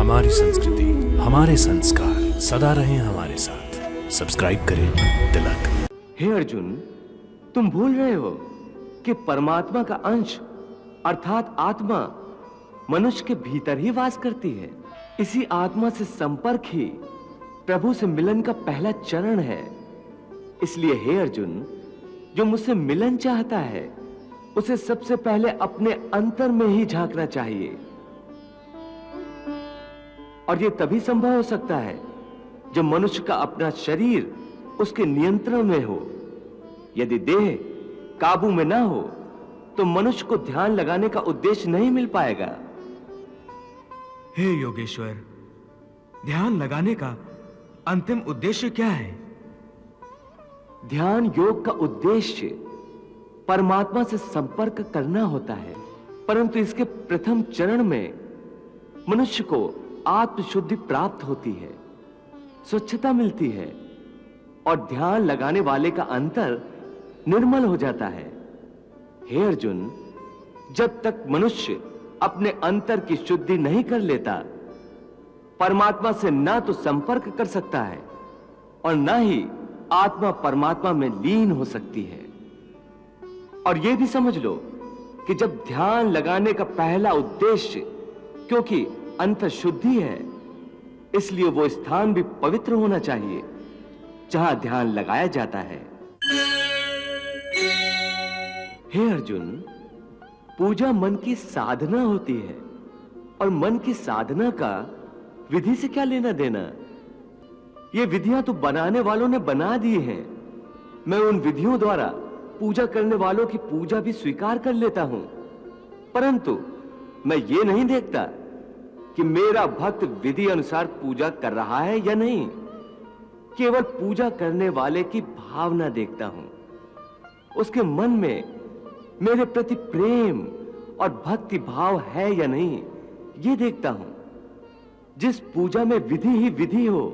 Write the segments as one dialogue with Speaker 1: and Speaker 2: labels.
Speaker 1: हमारी संस्कृति, हमारे संस्कार सदा रहें हमारे साथ। सब्सक्राइब करें तिलक।
Speaker 2: हे अर्जुन, तुम भूल रहे हो कि परमात्मा का अंश अर्थात आत्मा मनुष्य के भीतर ही वास करती है। इसी आत्मा से संपर्क ही प्रभु से मिलन का पहला चरण है। इसलिए हे अर्जुन, जो मुझसे मिलन चाहता है उसे सबसे पहले अपने अंतर में ही झांकना चाहिए। और यह तभी संभव हो सकता है जब मनुष्य का अपना शरीर उसके नियंत्रण में हो। यदि देह काबू में ना हो तो मनुष्य को ध्यान लगाने का उद्देश्य नहीं मिल पाएगा।
Speaker 3: हे योगेश्वर, ध्यान लगाने का अंतिम उद्देश्य क्या है?
Speaker 2: ध्यान योग का उद्देश्य परमात्मा से संपर्क करना होता है, परंतु इसके प्रथम चरण में मनुष्य को आत्मशुद्धि प्राप्त होती है, स्वच्छता मिलती है और ध्यान लगाने वाले का अंतर निर्मल हो जाता है। हे अर्जुन, जब तक मनुष्य अपने अंतर की शुद्धि नहीं कर लेता, परमात्मा से ना तो संपर्क कर सकता है और ना ही आत्मा परमात्मा में लीन हो सकती है। और यह भी समझ लो कि जब ध्यान लगाने का पहला उद्देश्य, क्योंकि अंतर शुद्धि है, इसलिए वो स्थान भी पवित्र होना चाहिए जहां ध्यान लगाया जाता है। हे अर्जुन, पूजा मन की साधना होती है और मन की साधना का विधि से क्या लेना देना। ये विधियां तो बनाने वालों ने बना दी हैं। मैं उन विधियों द्वारा पूजा करने वालों की पूजा भी स्वीकार कर लेता हूं, परंतु मैं ये नहीं देखता कि मेरा भक्त विधि अनुसार पूजा कर रहा है या नहीं। केवल पूजा करने वाले की भावना देखता हूं, उसके मन में मेरे प्रति प्रेम और भक्ति भाव है या नहीं, यह देखता हूं। जिस पूजा में विधि ही विधि हो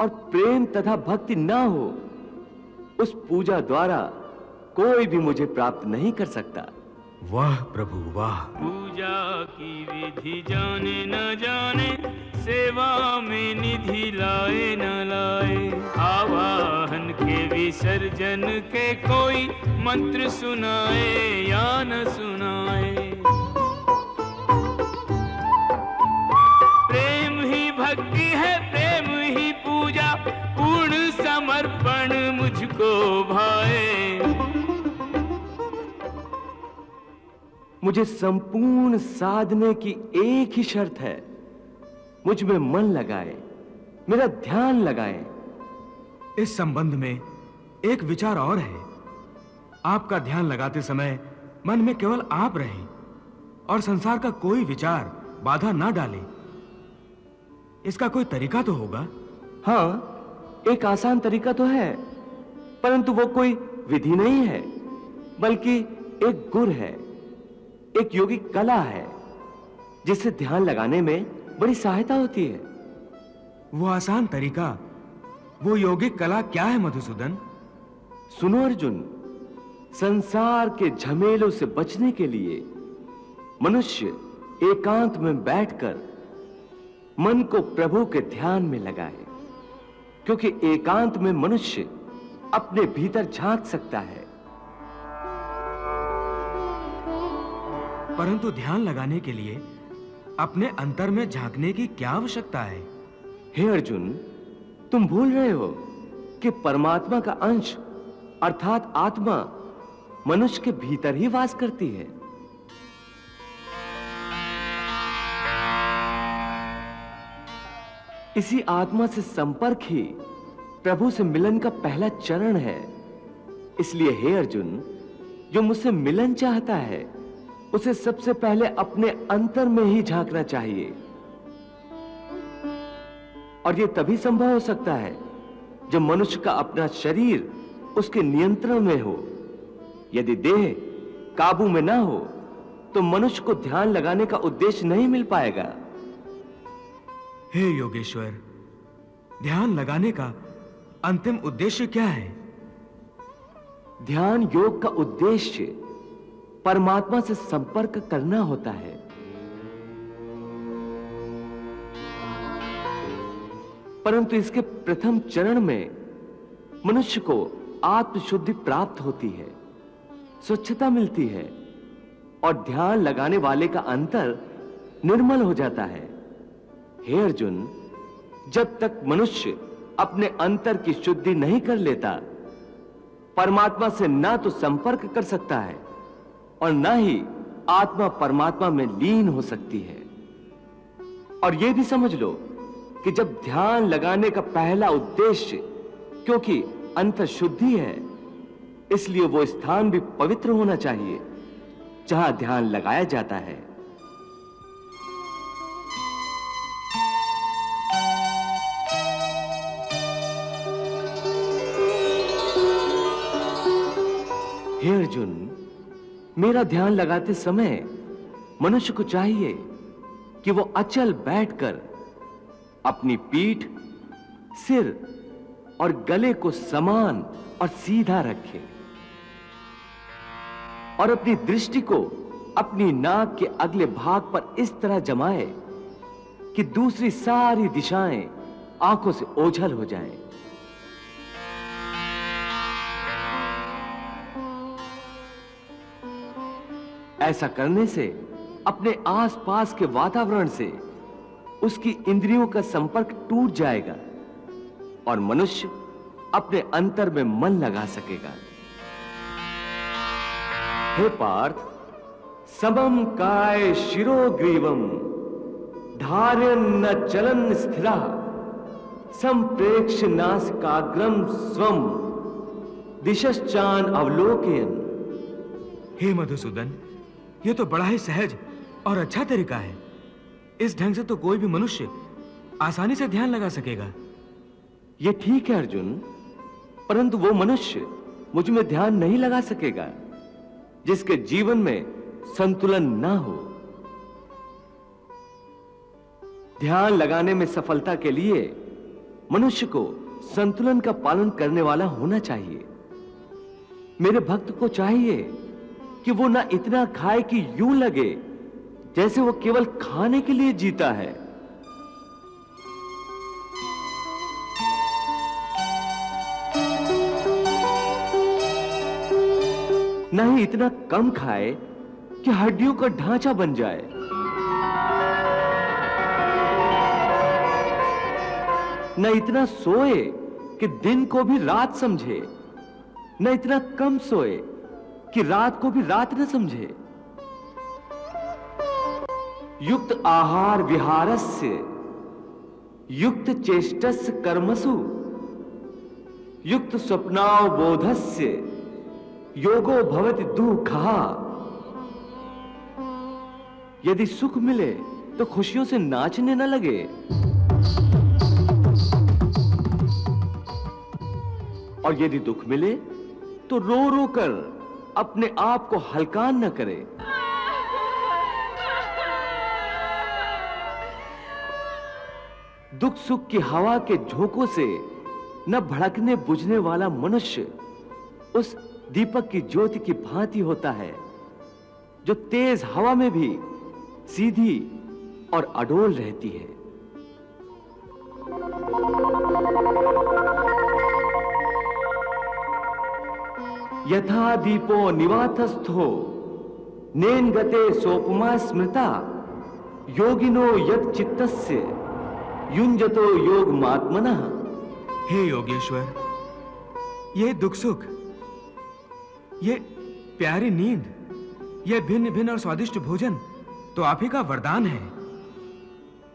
Speaker 2: और प्रेम तथा भक्ति ना हो, उस पूजा द्वारा कोई भी मुझे प्राप्त नहीं कर सकता।
Speaker 3: वाह प्रभु वाह।
Speaker 4: पूजा की विधि जाने न जाने, सेवा में निधि लाए न लाए। आवाहन के विसर्जन के कोई मंत्र सुनाए या न सुनाए। प्रेम ही भक्ति है, प्रेम ही पूजा, पूर्ण समर्पण मुझको भाए।
Speaker 2: मुझे संपूर्ण साधने की एक ही शर्त है, मुझ में मन लगाए, मेरा ध्यान लगाए।
Speaker 3: इस संबंध में एक विचार और है। आपका ध्यान लगाते समय मन में केवल आप रहें और संसार का कोई विचार बाधा ना डाले। इसका कोई तरीका तो होगा?
Speaker 2: हां, एक आसान तरीका तो है, परंतु वो कोई विधि नहीं है, बल्कि एक गुर है, एक योगिक कला है, जिससे ध्यान लगाने में बड़ी सहायता होती है।
Speaker 3: वो आसान तरीका, वो योगिक कला क्या है मधुसूदन?
Speaker 2: सुनो अर्जुन, संसार के झमेलों से बचने के लिए मनुष्य एकांत में बैठकर मन को प्रभु के ध्यान में लगाए, क्योंकि एकांत में मनुष्य अपने भीतर झांक सकता है।
Speaker 3: परंतु ध्यान लगाने के लिए अपने अंतर में झांकने की क्या आवश्यकता है?
Speaker 2: हे अर्जुन, तुम भूल रहे हो कि परमात्मा का अंश अर्थात आत्मा मनुष्य के भीतर ही वास करती है। इसी आत्मा से संपर्क ही प्रभु से मिलन का पहला चरण है। इसलिए हे अर्जुन, जो मुझसे मिलन चाहता है उसे सबसे पहले अपने अंतर में ही झांकना चाहिए। और यह तभी संभव हो सकता है जब मनुष्य का अपना शरीर उसके नियंत्रण में हो। यदि देह काबू में ना हो तो मनुष्य को ध्यान लगाने का उद्देश्य नहीं मिल पाएगा।
Speaker 3: हे योगेश्वर, ध्यान लगाने का अंतिम उद्देश्य क्या है?
Speaker 2: ध्यान योग का उद्देश्य परमात्मा से संपर्क करना होता है। परंतु इसके प्रथम चरण में मनुष्य को आत्मशुद्धि प्राप्त होती है, स्वच्छता मिलती है और ध्यान लगाने वाले का अंतर निर्मल हो जाता है। हे अर्जुन, जब तक मनुष्य अपने अंतर की शुद्धि नहीं कर लेता, परमात्मा से ना तो संपर्क कर सकता है और ना ही आत्मा परमात्मा में लीन हो सकती है। और यह भी समझ लो कि जब ध्यान लगाने का पहला उद्देश्य, क्योंकि अंतर शुद्धि है, इसलिए वो स्थान भी पवित्र होना चाहिए जहां ध्यान लगाया जाता है। हे अर्जुन, मेरा ध्यान लगाते समय मनुष्य को चाहिए कि वो अचल बैठकर अपनी पीठ, सिर और गले को समान और सीधा रखे और अपनी दृष्टि को अपनी नाक के अगले भाग पर इस तरह जमाए कि दूसरी सारी दिशाएं आंखों से ओझल हो जाएं। ऐसा करने से अपने आसपास के वातावरण से उसकी इंद्रियों का संपर्क टूट जाएगा और मनुष्य अपने अंतर में मन लगा सकेगा। हे पार्थ, समम काय शिरोग्रीवम धार्यन् न चलन स्थिरा संप्रेक्ष्य नासिकाग्रम स्वम दिशश्चान अवलोकयन्।
Speaker 3: हे मधुसूदन, ये तो बड़ा ही सहज और अच्छा तरीका है। इस ढंग से तो कोई भी मनुष्य आसानी से ध्यान लगा सकेगा।
Speaker 2: ये ठीक है अर्जुन, परंतु वो मनुष्य मुझ में ध्यान नहीं लगा सकेगा जिसके जीवन में संतुलन ना हो। ध्यान लगाने में सफलता के लिए मनुष्य को संतुलन का पालन करने वाला होना चाहिए। मेरे भक्त को चाहिए कि वो ना इतना खाए कि यूं लगे जैसे वो केवल खाने के लिए जीता है, ना ही इतना कम खाए कि हड्डियों का ढांचा बन जाए, न इतना सोए कि दिन को भी रात समझे, न इतना कम सोए कि रात को भी रात न समझे। युक्त आहार विहारस्य युक्त चेष्टस्य कर्मसु युक्त स्वप्नावबोधस्य योगो भवति दुःखः। यदि सुख मिले तो खुशियों से नाचने न लगे, और यदि दुख मिले तो रो रो कर अपने आप को हलकान न करे। दुख सुख की हवा के झोंकों से न भड़कने बुझने वाला मनुष्य उस दीपक की ज्योति की भांति होता है जो तेज हवा में भी सीधी और अडोल रहती है। यथा दीपो निवातस्थो नेन गते सोपमा स्मृता योगिनो यत् चित्तस्य युञ्जतो योगमात्मनः।
Speaker 3: हे योगेश्वर, ये दुख सुख, ये प्यारी नींद, ये भिन्न भिन्न और स्वादिष्ट भोजन तो आप ही का वरदान है।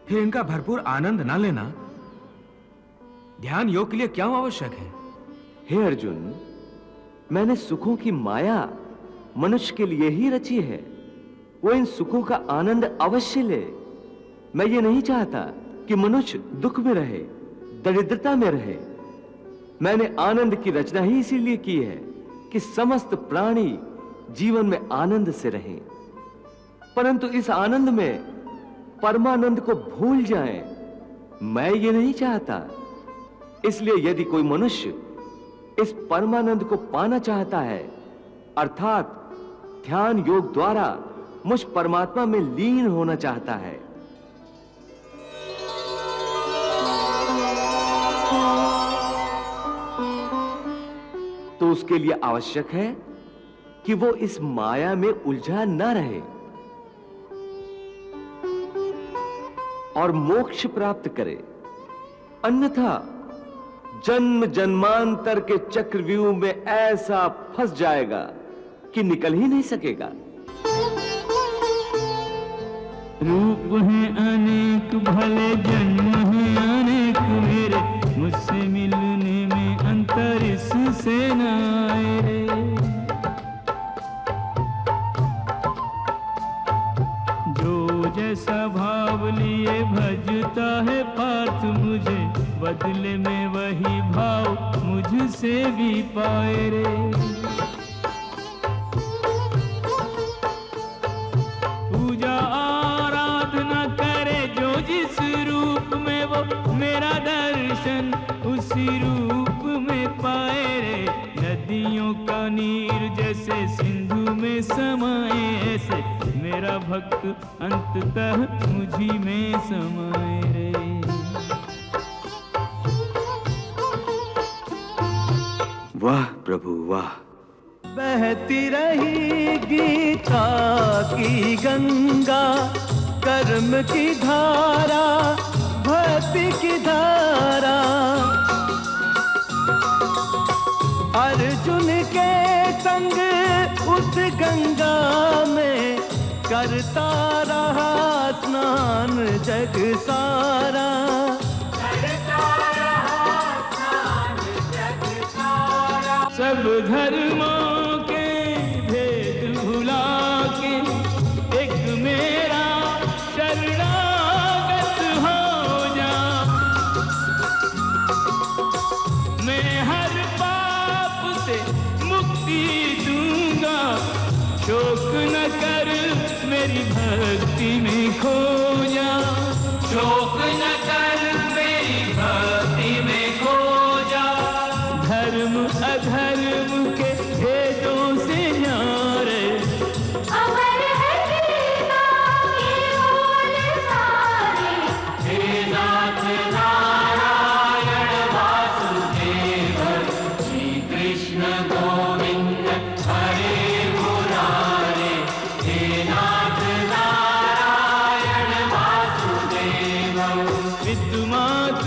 Speaker 3: फिर इनका भरपूर आनंद ना लेना ध्यान योग के लिए क्यों आवश्यक है?
Speaker 2: हे अर्जुन, मैंने सुखों की माया मनुष्य के लिए ही रची है। वो इन सुखों का आनंद अवश्य ले। मैं ये नहीं चाहता कि मनुष्य दुख में रहे, दरिद्रता में रहे। मैंने आनंद की रचना ही इसीलिए की है कि समस्त प्राणी जीवन में आनंद से रहें, परंतु इस आनंद में परमानंद को भूल जाएं, मैं ये नहीं चाहता। इसलिए यदि कोई मनुष्य इस परमानंद को पाना चाहता है, अर्थात ध्यान योग द्वारा मुझ परमात्मा में लीन होना चाहता है, उसके लिए आवश्यक है कि वो इस माया में उलझा न रहे और मोक्ष प्राप्त करे, अन्यथा जन्म जन्मांतर के चक्रव्यूह में ऐसा फंस जाएगा कि निकल ही नहीं सकेगा।
Speaker 4: रूप है अनेक, भले जन्म है अनेक मेरे, मुझसे मिलने में अंतर इससे न आए रे। जो जैसा भाव लिए भजता है पार्थ मुझे, बदले में वही भाव मुझसे भी पाए रे। पूजा आराधना करे जो जिस रूप में, वो मेरा दर्शन उसी रूप में पाए रे। नदियों का नीर जैसे सिंधु में समाए, ऐसे मेरा भक्त अंततः मुझी में समाए रे।
Speaker 2: वाह प्रभु वाह।
Speaker 5: बहती रही गीता की गंगा, कर्म की धारा, भक्ति की धारा। अर्जुन के संग उस गंगा में करता रहा स्नान जग सारा।
Speaker 4: सब धर्मों के भेद भुला के एक मेरा शरणागत हो जा। मैं हर पाप से मुक्ति दूंगा, शोक न कर मेरी भक्ति में खो जा। शोक न कर मेरी भक्ति में खो जा। धर्म अधर्म के भेदों से न्यारे,
Speaker 6: अमर है गीता की बोल सारी।
Speaker 4: हे नाथ नारायण वासुदेव, श्री कृष्ण गोविंद हरे मुरारे। हे नाथ नारायण वासुदेव, विद्युमात